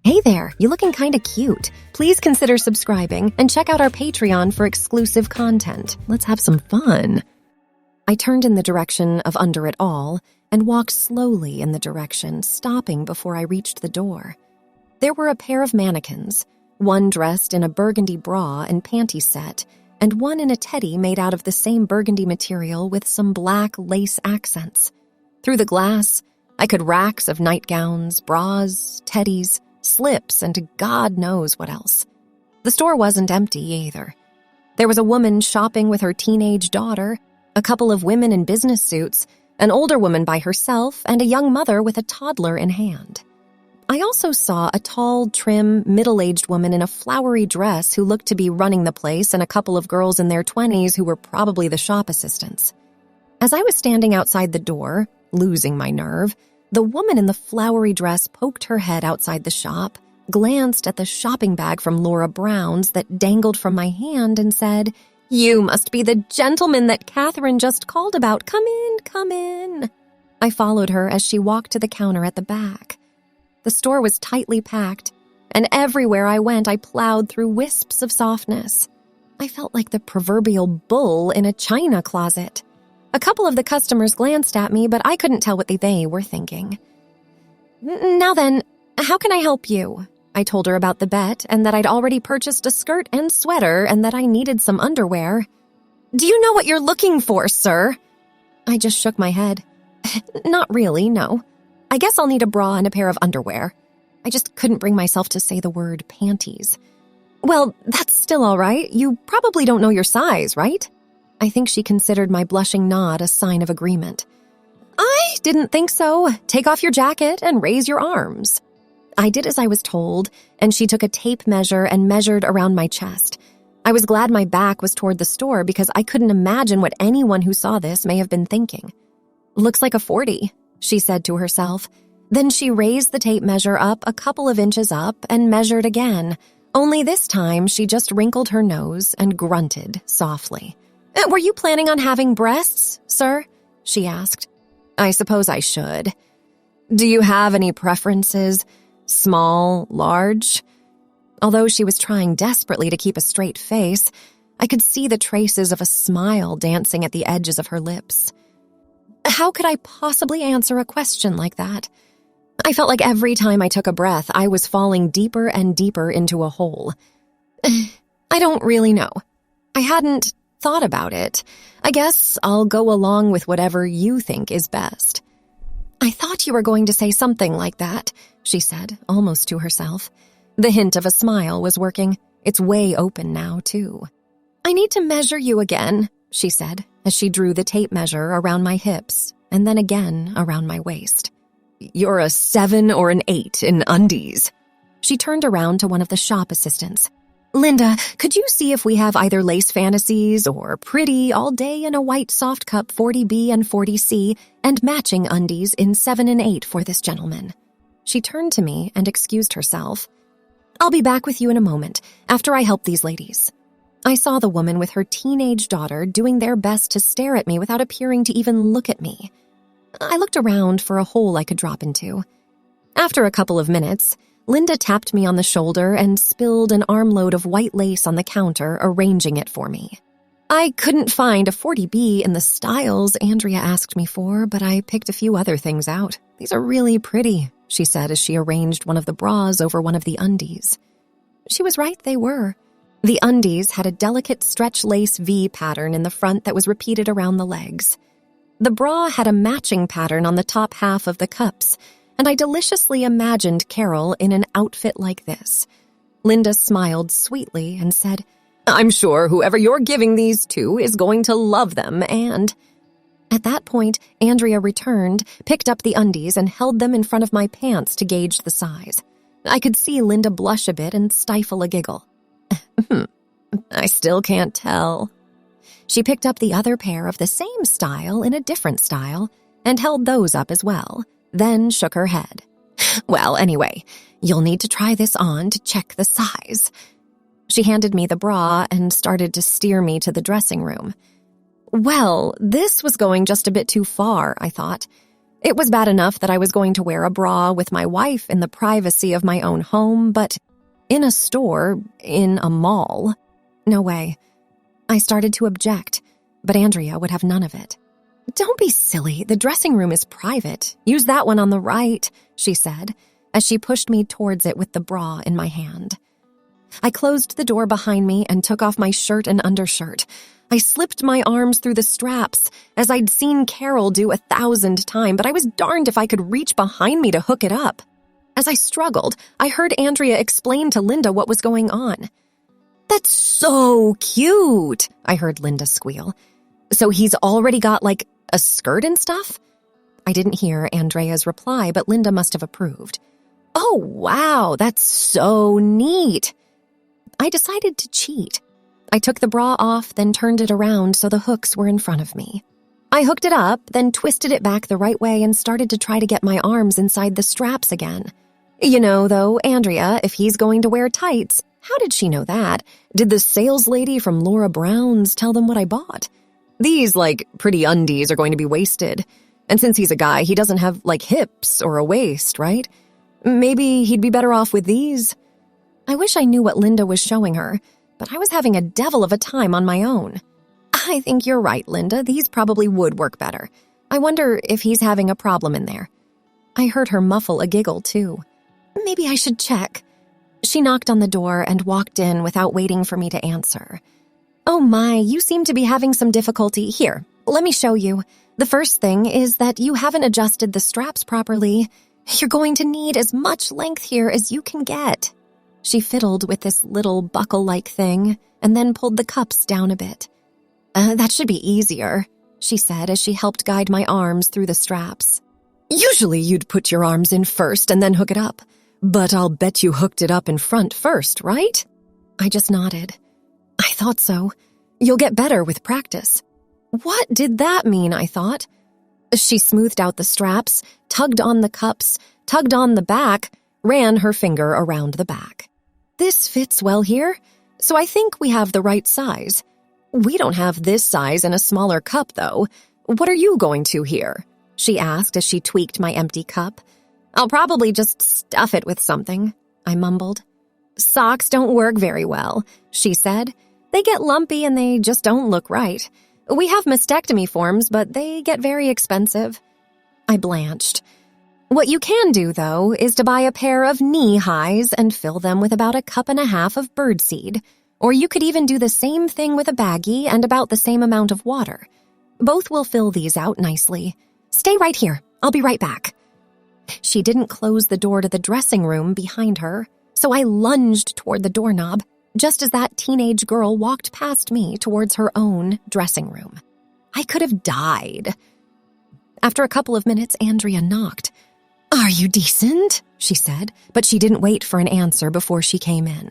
Hey there, you looking kinda cute. Please consider subscribing and check out our Patreon for exclusive content. Let's have some fun. I turned in the direction of under it all and walked slowly in the direction, stopping before I reached the door. There were a pair of mannequins, one dressed in a burgundy bra and panty set, and one in a teddy made out of the same burgundy material with some black lace accents. Through the glass, I could racks of nightgowns, bras, teddies, slips, and God knows what else. The store wasn't empty either. There was a woman shopping with her teenage daughter, a couple of women in business suits, an older woman by herself, and a young mother with a toddler in hand. I also saw a tall, trim, middle-aged woman in a flowery dress who looked to be running the place and a couple of girls in their 20s who were probably the shop assistants. As I was standing outside the door, losing my nerve, the woman in the flowery dress poked her head outside the shop, glanced at the shopping bag from Laura Brown's that dangled from my hand and said, "You must be the gentleman that Catherine just called about. Come in, come in." I followed her as she walked to the counter at the back. The store was tightly packed, and everywhere I went I plowed through wisps of softness. I felt like the proverbial bull in a china closet. A couple of the customers glanced at me, but I couldn't tell what they were thinking. "Now then, how can I help you?" I told her about the bet and that I'd already purchased a skirt and sweater and that I needed some underwear. "Do you know what you're looking for, sir?" I just shook my head. "Not really, no. I guess I'll need a bra and a pair of underwear." I just couldn't bring myself to say the word panties. "Well, that's still all right. You probably don't know your size, right?" I think she considered my blushing nod a sign of agreement. "I didn't think so. Take off your jacket and raise your arms." I did as I was told, and she took a tape measure and measured around my chest. I was glad my back was toward the store because I couldn't imagine what anyone who saw this may have been thinking. "Looks like a 40, she said to herself. Then she raised the tape measure up a couple of inches up and measured again, only this time she just wrinkled her nose and grunted softly. "Were you planning on having breasts, sir?" she asked. "I suppose I should. Do you have any preferences? Small, large?" Although she was trying desperately to keep a straight face, I could see the traces of a smile dancing at the edges of her lips. How could I possibly answer a question like that? I felt like every time I took a breath, I was falling deeper and deeper into a hole. "I don't really know. I hadn't thought about it. I guess I'll go along with whatever you think is best." "I thought you were going to say something like that," she said, almost to herself. The hint of a smile was working. It's way open now, too. "I need to measure you again," she said, as she drew the tape measure around my hips and then again around my waist. "You're a 7 or an 8 in undies." She turned around to one of the shop assistants. "Linda, could you see if we have either lace fantasies or pretty all day in a white soft cup 40B and 40C and matching undies in 7 and 8 for this gentleman?" She turned to me and excused herself. "I'll be back with you in a moment, after I help these ladies." I saw the woman with her teenage daughter doing their best to stare at me without appearing to even look at me. I looked around for a hole I could drop into. After a couple of minutes, Linda tapped me on the shoulder and spilled an armload of white lace on the counter, arranging it for me. I couldn't find a 40B in the styles Andrea asked me for, but I picked a few other things out. "These are really pretty," she said as she arranged one of the bras over one of the undies. She was right, they were. The undies had a delicate stretch lace V pattern in the front that was repeated around the legs. The bra had a matching pattern on the top half of the cups, and I deliciously imagined Carol in an outfit like this. Linda smiled sweetly and said, "I'm sure whoever you're giving these to is going to love them, and—" At that point, Andrea returned, picked up the undies, and held them in front of my pants to gauge the size. I could see Linda blush a bit and stifle a giggle. "I still can't tell." She picked up the other pair of the same style in a different style and held those up as well, then shook her head. "Well, anyway, you'll need to try this on to check the size." She handed me the bra and started to steer me to the dressing room. Well, this was going just a bit too far, I thought. It was bad enough that I was going to wear a bra with my wife in the privacy of my own home, but in a store, in a mall, no way. I started to object, but Andrea would have none of it. "Don't be silly. The dressing room is private. Use that one on the right," she said, as she pushed me towards it with the bra in my hand. I closed the door behind me and took off my shirt and undershirt. I slipped my arms through the straps, as I'd seen Carol do 1,000 times, but I was darned if I could reach behind me to hook it up. As I struggled, I heard Andrea explain to Linda what was going on. "That's so cute," I heard Linda squeal. "So he's already got, like, a skirt and stuff?" I didn't hear Andrea's reply, but Linda must have approved. "Oh, wow, that's so neat." I decided to cheat. I took the bra off, then turned it around so the hooks were in front of me. I hooked it up, then twisted it back the right way and started to try to get my arms inside the straps again. You know, though, Andrea, if he's going to wear tights, how did she know that? Did the sales lady from Laura Brown's tell them what I bought? These, like, pretty undies are going to be wasted. And since he's a guy, he doesn't have, like, hips or a waist, right? Maybe he'd be better off with these. I wish I knew what Linda was showing her, but I was having a devil of a time on my own. "I think you're right, Linda. These probably would work better. I wonder if he's having a problem in there." I heard her muffle a giggle, too. "Maybe I should check." She knocked on the door and walked in without waiting for me to answer. "Oh my, you seem to be having some difficulty. Here, let me show you. The first thing is that you haven't adjusted the straps properly. You're going to need as much length here as you can get." She fiddled with this little buckle-like thing and then pulled the cups down a bit. That should be easier," she said as she helped guide my arms through the straps. "Usually you'd put your arms in first and then hook it up, but I'll bet you hooked it up in front first, right?" I just nodded. "I thought so. You'll get better with practice." What did that mean, I thought? She smoothed out the straps, tugged on the cups, tugged on the back, ran her finger around the back. "This fits well here, so I think we have the right size. We don't have this size in a smaller cup, though. What are you going to here?" she asked as she tweaked my empty cup. "I'll probably just stuff it with something," I mumbled. "Socks don't work very well," she said. "They get lumpy and they just don't look right. We have mastectomy forms, but they get very expensive." I blanched. "What you can do, though, is to buy a pair of knee-highs and fill them with about 1.5 cups of birdseed. Or you could even do the same thing with a baggie and about the same amount of water. Both will fill these out nicely. Stay right here. I'll be right back." She didn't close the door to the dressing room behind her, so I lunged toward the doorknob, just as that teenage girl walked past me towards her own dressing room. I could have died. After a couple of minutes, Andrea knocked. "Are you decent?" she said, but she didn't wait for an answer before she came in.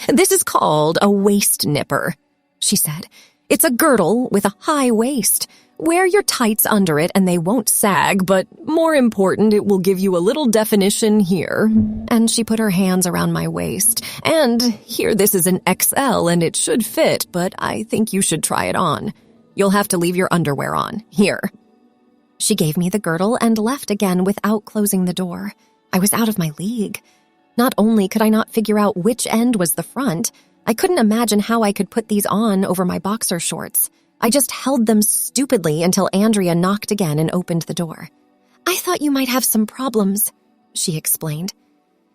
"This is called a waist nipper," she said. "It's a girdle with a high waist. Wear your tights under it and they won't sag, but more important, it will give you a little definition here." And she put her hands around my waist. "And here, this is an XL and it should fit, but I think you should try it on. You'll have to leave your underwear on. Here." She gave me the girdle and left again without closing the door. I was out of my league. Not only could I not figure out which end was the front, I couldn't imagine how I could put these on over my boxer shorts. I just held them stupidly until Andrea knocked again and opened the door. "I thought you might have some problems," she explained.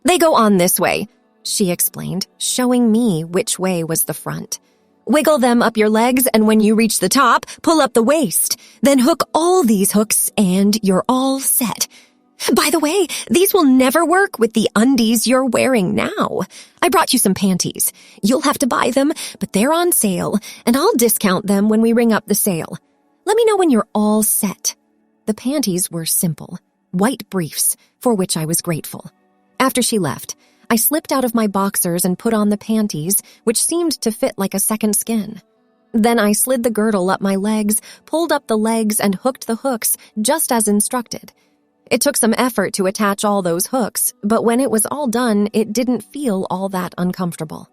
"They go on this way," she explained, showing me which way was the front. "Wiggle them up your legs, and when you reach the top, pull up the waist. Then hook all these hooks, and you're all set. By the way, these will never work with the undies you're wearing now. I brought you some panties. You'll have to buy them, but they're on sale, and I'll discount them when we ring up the sale. Let me know when you're all set." The panties were simple, white briefs, for which I was grateful. After she left, I slipped out of my boxers and put on the panties, which seemed to fit like a second skin. Then I slid the girdle up my legs, pulled up the legs, and hooked the hooks, just as instructed. It took some effort to attach all those hooks, but when it was all done, it didn't feel all that uncomfortable.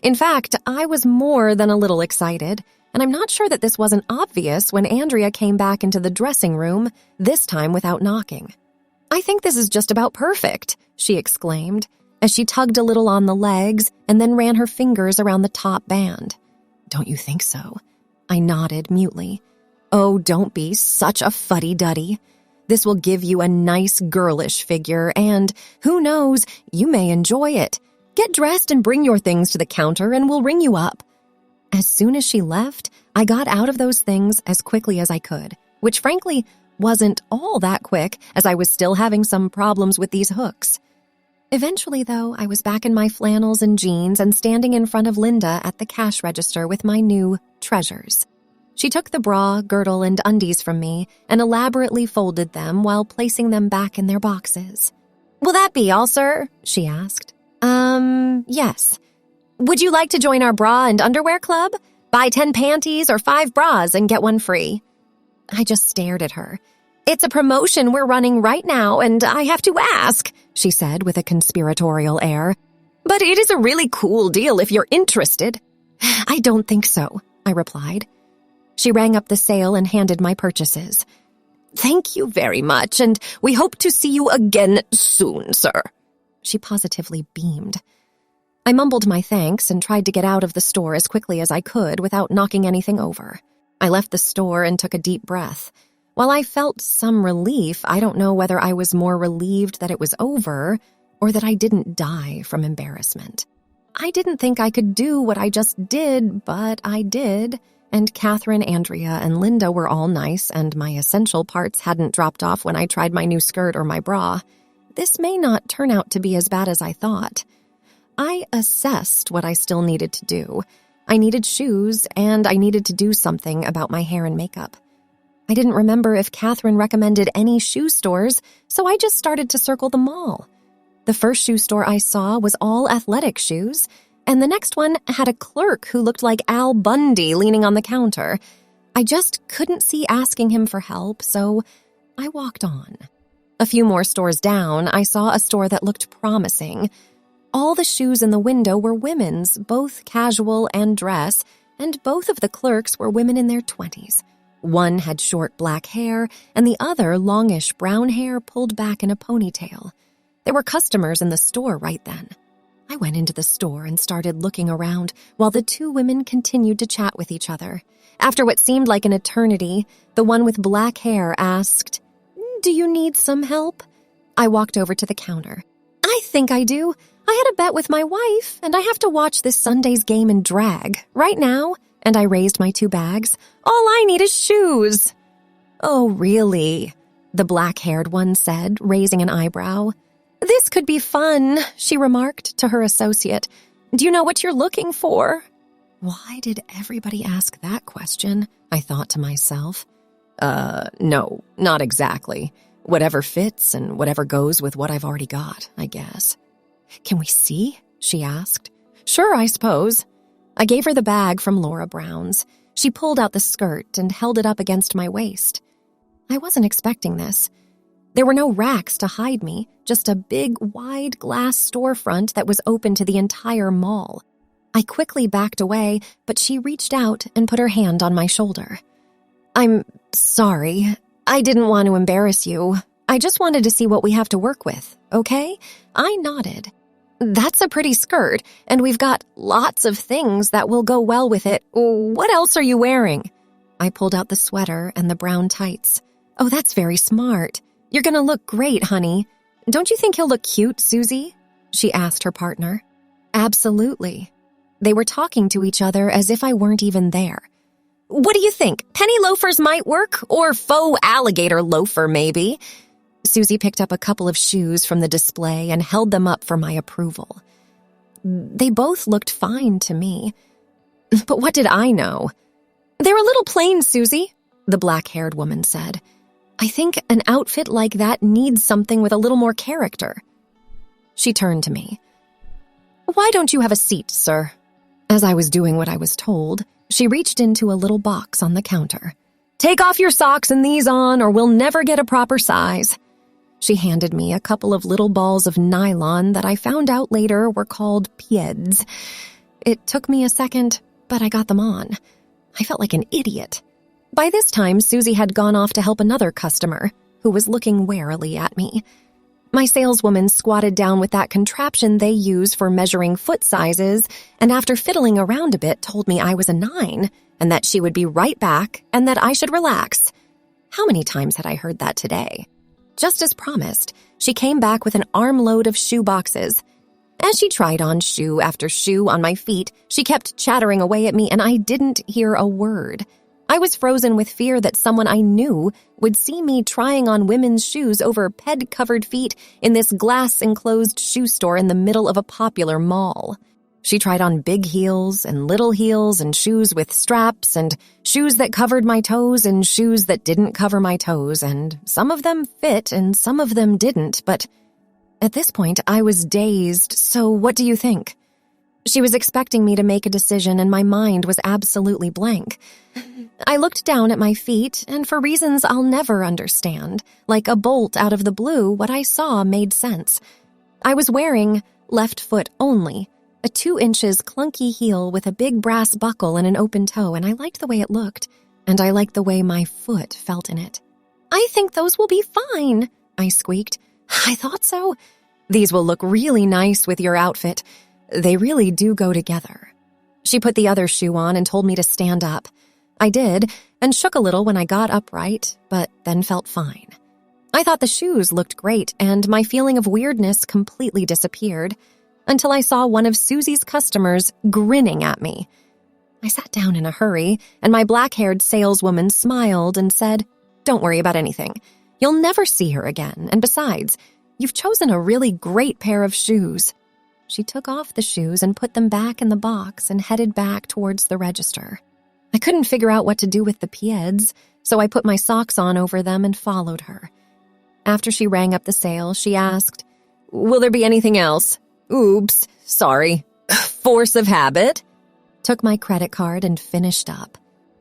In fact, I was more than a little excited, and I'm not sure that this wasn't obvious when Andrea came back into the dressing room, this time without knocking. "I think this is just about perfect," she exclaimed, as she tugged a little on the legs and then ran her fingers around the top band. "Don't you think so?" I nodded mutely. "Oh, don't be such a fuddy-duddy. This will give you a nice girlish figure, and, who knows, you may enjoy it. Get dressed and bring your things to the counter and we'll ring you up." As soon as she left, I got out of those things as quickly as I could, which frankly wasn't all that quick as I was still having some problems with these hooks. Eventually, though, I was back in my flannels and jeans and standing in front of Linda at the cash register with my new treasures. She took the bra, girdle, and undies from me and elaborately folded them while placing them back in their boxes. "Will that be all, sir?" she asked. Yes. "Would you like to join our bra and underwear club? Buy 10 panties or 5 bras and get one free." I just stared at her. "It's a promotion we're running right now, and I have to ask," she said with a conspiratorial air. "But it is a really cool deal if you're interested." "I don't think so," I replied. She rang up the sale and handed my purchases. "Thank you very much, and we hope to see you again soon, sir." She positively beamed. I mumbled my thanks and tried to get out of the store as quickly as I could without knocking anything over. I left the store and took a deep breath. While I felt some relief, I don't know whether I was more relieved that it was over or that I didn't die from embarrassment. I didn't think I could do what I just did, but I did, and Catherine, Andrea, and Linda were all nice, and my essential parts hadn't dropped off when I tried my new skirt or my bra. This may not turn out to be as bad as I thought. I assessed what I still needed to do. I needed shoes, and I needed to do something about my hair and makeup. I didn't remember if Catherine recommended any shoe stores, so I just started to circle the mall. The first shoe store I saw was all athletic shoes, and the next one had a clerk who looked like Al Bundy leaning on the counter. I just couldn't see asking him for help, so I walked on. A few more stores down, I saw a store that looked promising. All the shoes in the window were women's, both casual and dress, and both of the clerks were women in their 20s. One had short black hair, and the other longish brown hair pulled back in a ponytail. There were customers in the store right then. I went into the store and started looking around while the two women continued to chat with each other. After what seemed like an eternity, the one with black hair asked, "Do you need some help?" I walked over to the counter. "I think I do. I had a bet with my wife, and I have to watch this Sunday's game in drag right now," and I raised my 2 bags. "All I need is shoes." "Oh, really?" the black-haired one said, raising an eyebrow. "This could be fun," she remarked to her associate. "Do you know what you're looking for?" Why did everybody ask that question? I thought to myself. No, not exactly. Whatever fits and whatever goes with what I've already got, I guess. "Can we see?" she asked. "Sure, I suppose." I gave her the bag from Laura Brown's. She pulled out the skirt and held it up against my waist. I wasn't expecting this. There were no racks to hide me, just a big, wide glass storefront that was open to the entire mall. I quickly backed away, but she reached out and put her hand on my shoulder. "I'm sorry. I didn't want to embarrass you. I just wanted to see what we have to work with, okay?" I nodded. "That's a pretty skirt, and we've got lots of things that will go well with it. What else are you wearing?" I pulled out the sweater and the brown tights. "Oh, that's very smart. You're gonna look great, honey. Don't you think he'll look cute, Susie?" she asked her partner. Absolutely. They were talking to each other as if I weren't even there. "What do you think? Penny loafers might work, or faux alligator loafer, maybe?" Susie picked up a couple of shoes from the display and held them up for my approval. They both looked fine to me. But what did I know? "They're a little plain, Susie," the black-haired woman said. "I think an outfit like that needs something with a little more character." She turned to me. "Why don't you have a seat, sir?" As I was doing what I was told, she reached into a little box on the counter. "Take off your socks and these on, or we'll never get a proper size." She handed me a couple of little balls of nylon that I found out later were called pieds. It took me a second, but I got them on. I felt like an idiot. By this time, Susie had gone off to help another customer, who was looking warily at me. My saleswoman squatted down with that contraption they use for measuring foot sizes, and after fiddling around a bit, told me I was a 9, and that she would be right back, and that I should relax. How many times had I heard that today? Just as promised, she came back with an armload of shoe boxes. As she tried on shoe after shoe on my feet, she kept chattering away at me, and I didn't hear a word. I was frozen with fear that someone I knew would see me trying on women's shoes over ped-covered feet in this glass-enclosed shoe store in the middle of a popular mall. She tried on big heels and little heels and shoes with straps and shoes that covered my toes and shoes that didn't cover my toes, and some of them fit and some of them didn't, but at this point I was dazed, so what do you think? She was expecting me to make a decision, and my mind was absolutely blank. I looked down at my feet, and for reasons I'll never understand, like a bolt out of the blue, what I saw made sense. I was wearing left foot only, a 2 inches clunky heel with a big brass buckle and an open toe, and I liked the way it looked, and I liked the way my foot felt in it. "I think those will be fine," I squeaked. "I thought so. These will look really nice with your outfit. They really do go together." She put the other shoe on and told me to stand up. I did, and shook a little when I got upright, but then felt fine. I thought the shoes looked great, and my feeling of weirdness completely disappeared, until I saw one of Susie's customers grinning at me. I sat down in a hurry, and my black-haired saleswoman smiled and said, "Don't worry about anything. You'll never see her again, and besides, you've chosen a really great pair of shoes." She took off the shoes and put them back in the box and headed back towards the register. I couldn't figure out what to do with the pieds, so I put my socks on over them and followed her. After she rang up the sale, she asked, "Will there be anything else?" "Oops, sorry. Force of habit." Took my credit card and finished up.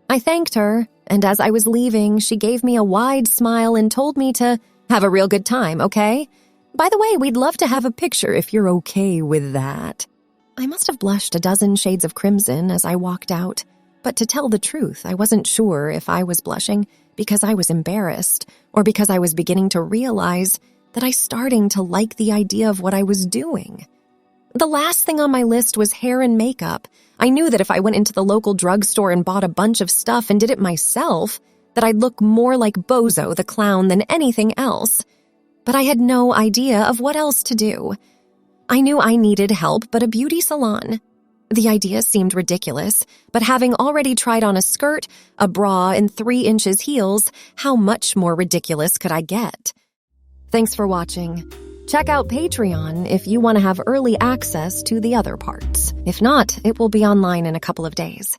I thanked her, and as I was leaving, she gave me a wide smile and told me to have a real good time, okay? By the way, we'd love to have a picture if you're okay with that. I must have blushed a dozen shades of crimson as I walked out, but to tell the truth, I wasn't sure if I was blushing because I was embarrassed or because I was beginning to realize that I was starting to like the idea of what I was doing. The last thing on my list was hair and makeup. I knew that if I went into the local drugstore and bought a bunch of stuff and did it myself, that I'd look more like Bozo the clown than anything else. But I had no idea of what else to do. I knew I needed help, but a beauty salon. The idea seemed ridiculous, but having already tried on a skirt, a bra, and 3 inches heels, how much more ridiculous could I get? Thanks for watching. Check out Patreon if you want to have early access to the other parts. If not, it will be online in a couple of days.